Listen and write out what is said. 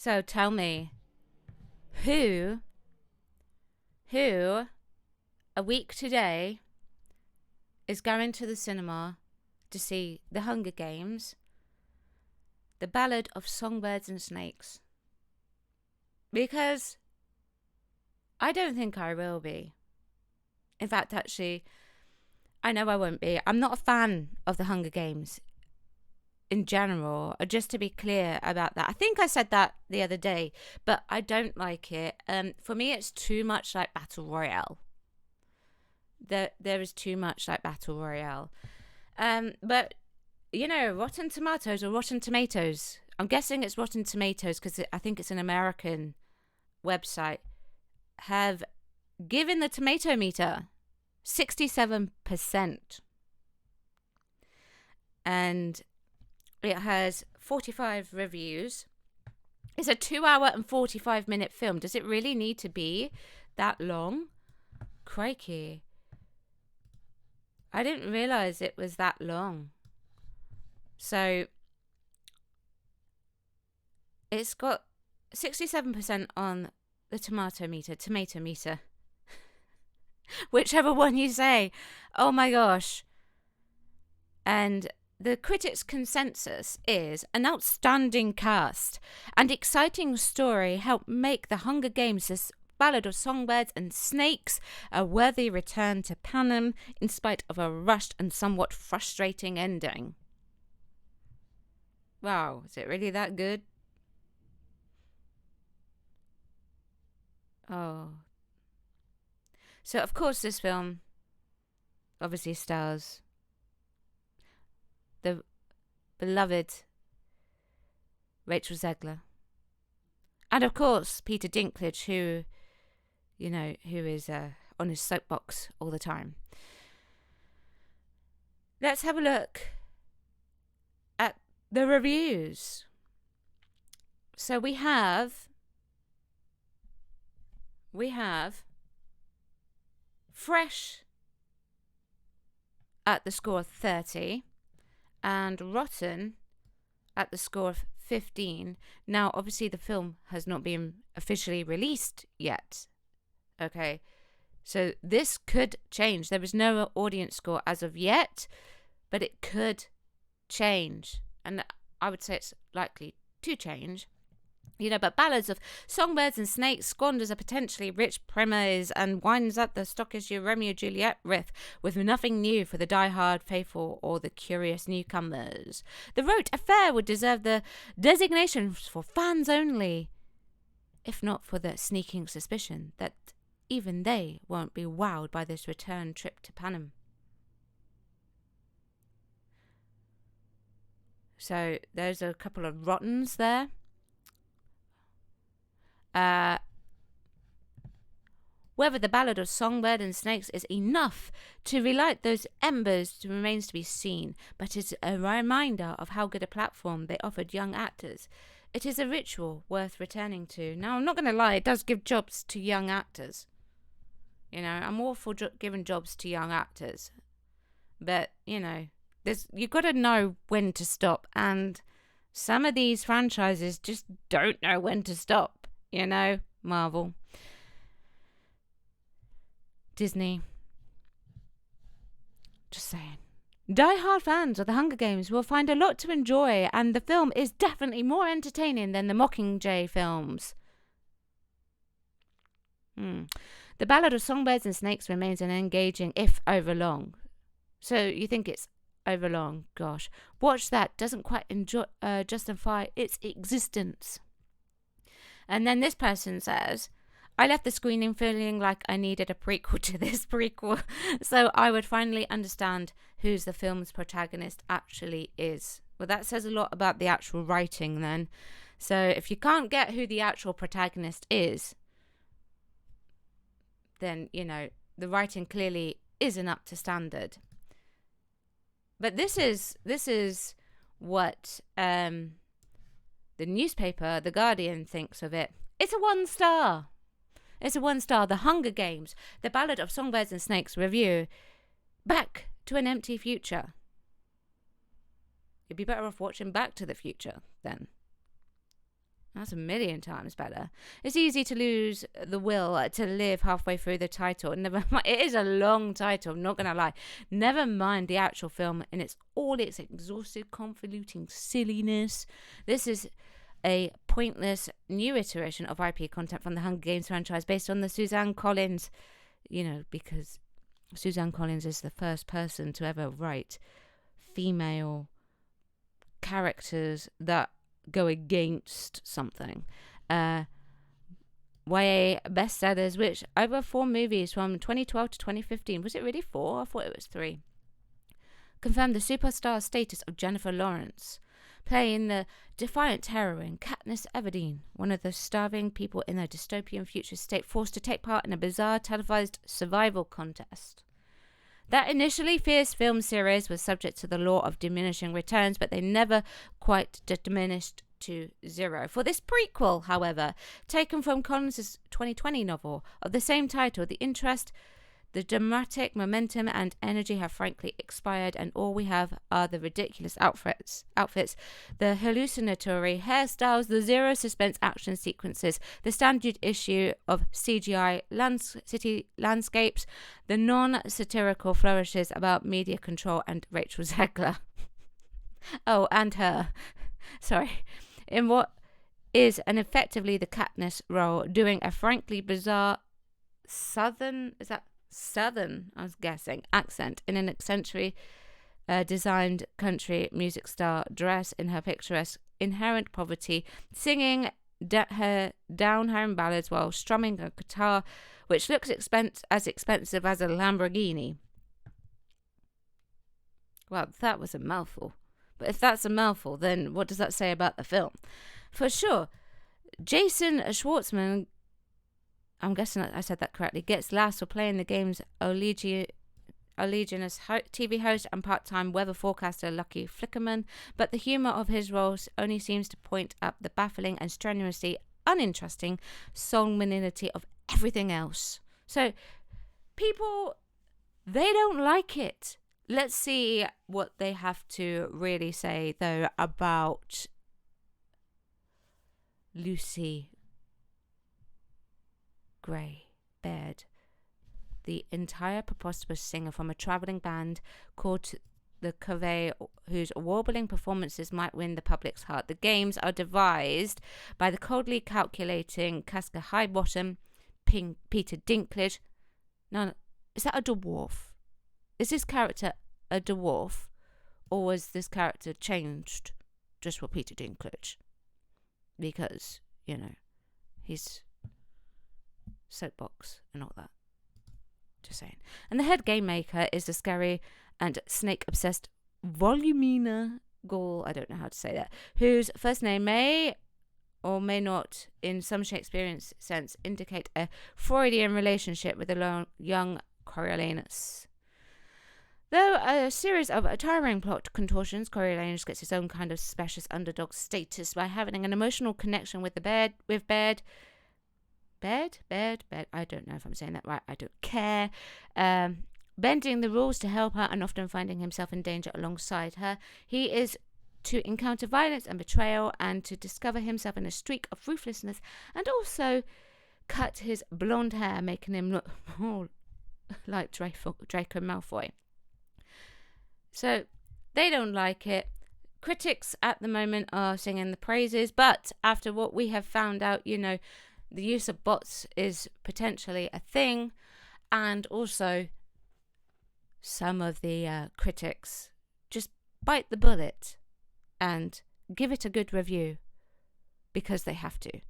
So tell me, who, a week today is going to the cinema to see The Hunger Games, The Ballad of Songbirds and Snakes? Because I don't think I will be. In fact, actually, I know I won't be. I'm not a fan of The Hunger Games in general, just to be clear about that. I think I said that the other day, but I don't like it. For me, it's too much like Battle Royale. There is too much like Battle Royale. But, Rotten Tomatoes or Rotten Tomatoes, I'm guessing it's Rotten Tomatoes because I think it's an American website, have given the tomato meter 67%. And it has 45 reviews. It's a 2-hour and 45-minute film. Does it really need to be that long? Crikey. I didn't realize it was that long. So it's got 67% on the tomato meter. Whichever one you say. Oh my gosh. And the critics' consensus is an outstanding cast and exciting story helped make The Hunger Games, this Ballad of Songbirds and Snakes, a worthy return to Panem in spite of a rushed and somewhat frustrating ending. Wow, is it really that good? Oh. So, of course, this film obviously stars the beloved Rachel Zegler. And, of course, Peter Dinklage, who is on his soapbox all the time. Let's have a look at the reviews. So we have Fresh at the score of 30 and Rotten at the score of 15. Now, obviously, the film has not been officially released yet. Okay, so this could change. There is no audience score as of yet, but it could change. And I would say it's likely to change. But Ballads of Songbirds and Snakes squanders a potentially rich premise and winds up the stockish Romeo-Juliet riff with nothing new for the die-hard faithful or the curious newcomers. The rote affair would deserve the designation for fans only, if not for the sneaking suspicion that even they won't be wowed by this return trip to Panem. So there's a couple of rottens there. Whether the Ballad of Songbird and Snakes is enough to relight those embers remains to be seen, but it's a reminder of how good a platform they offered young actors. It is a ritual worth returning to. Now, I'm not going to lie, it does give jobs to young actors. I'm all for giving jobs to young actors. But, you've got to know when to stop, and some of these franchises just don't know when to stop. Marvel, Disney. Just saying. Die-hard fans of The Hunger Games will find a lot to enjoy, and the film is definitely more entertaining than the Mockingjay films. The Ballad of Songbirds and Snakes remains an engaging, if overlong. So you think it's overlong? Gosh, watch that. Doesn't quite justify its existence. And then this person says, I left the screening feeling like I needed a prequel to this prequel, so I would finally understand who the film's protagonist actually is. Well, that says a lot about the actual writing then. So if you can't get who the actual protagonist is, then, the writing clearly isn't up to standard. But this is what the newspaper, The Guardian, thinks of it. It's a 1 star. It's a 1 star. The Hunger Games, The Ballad of Songbirds and Snakes review. Back to an Empty Future. You'd be better off watching Back to the Future then. That's a million times better. It's easy to lose the will to live halfway through the title. Never mind, it is a long title, I'm not going to lie. Never mind the actual film in all its exhaustive, convoluting silliness. This is a pointless new iteration of IP content from the Hunger Games franchise based on the Suzanne Collins, because Suzanne Collins is the first person to ever write female characters that go against something. YA bestsellers, which over 4 movies from 2012 to 2015. Was it really 4? I thought it was 3. Confirmed the superstar status of Jennifer Lawrence, playing the defiant heroine Katniss Everdeen, one of the starving people in a dystopian future state forced to take part in a bizarre televised survival contest. That initially fierce film series was subject to the law of diminishing returns, but they never quite diminished to 0. For this prequel, however, taken from Collins' 2020 novel of the same title, the interest, the dramatic momentum and energy have frankly expired, and all we have are the ridiculous outfits, the hallucinatory hairstyles, the zero suspense action sequences, the standard issue of CGI city landscapes, the non-satirical flourishes about media control and Rachel Zegler. Oh, and her. Sorry. In what is and effectively the Katniss role, doing a frankly bizarre southern I was guessing, accent in an eccentric designed country music star dress in her picturesque inherent poverty, singing her down-home ballads while strumming a guitar which looks as expensive as a Lamborghini. Well, that was a mouthful. But if that's a mouthful, then what does that say about the film? For sure, Jason Schwartzman, I'm guessing I said that correctly, gets last for playing the game's Allegiance TV host and part-time weather forecaster Lucky Flickerman, but the humour of his roles only seems to point up the baffling and strenuously uninteresting songmanity of everything else. So, people, they don't like it. Let's see what they have to really say, though, about Lucy Gray Baird, the entire preposterous singer from a travelling band called the Covey, whose warbling performances might win the public's heart. The games are devised by the coldly calculating Casca Highbottom, Peter Dinklage. No, is that a dwarf? Is this character a dwarf, or was this character changed just for Peter Dinklage? Because, he's soapbox and all that. Just saying. And the head game maker is the scary and snake-obsessed Volumina Gall, I don't know how to say that, whose first name may or may not, in some Shakespearean sense, indicate a Freudian relationship with the young Coriolanus. Though a series of tiring plot contortions, Coriolanus gets his own kind of specious underdog status by having an emotional connection with Baird. I don't know if I'm saying that right. I don't care. Bending the rules to help her and often finding himself in danger alongside her. He is to encounter violence and betrayal and to discover himself in a streak of ruthlessness, and also cut his blonde hair, making him look more like Draco Malfoy. So they don't like it. Critics at the moment are singing the praises, but after what we have found out, the use of bots is potentially a thing, and also some of the critics just bite the bullet and give it a good review because they have to.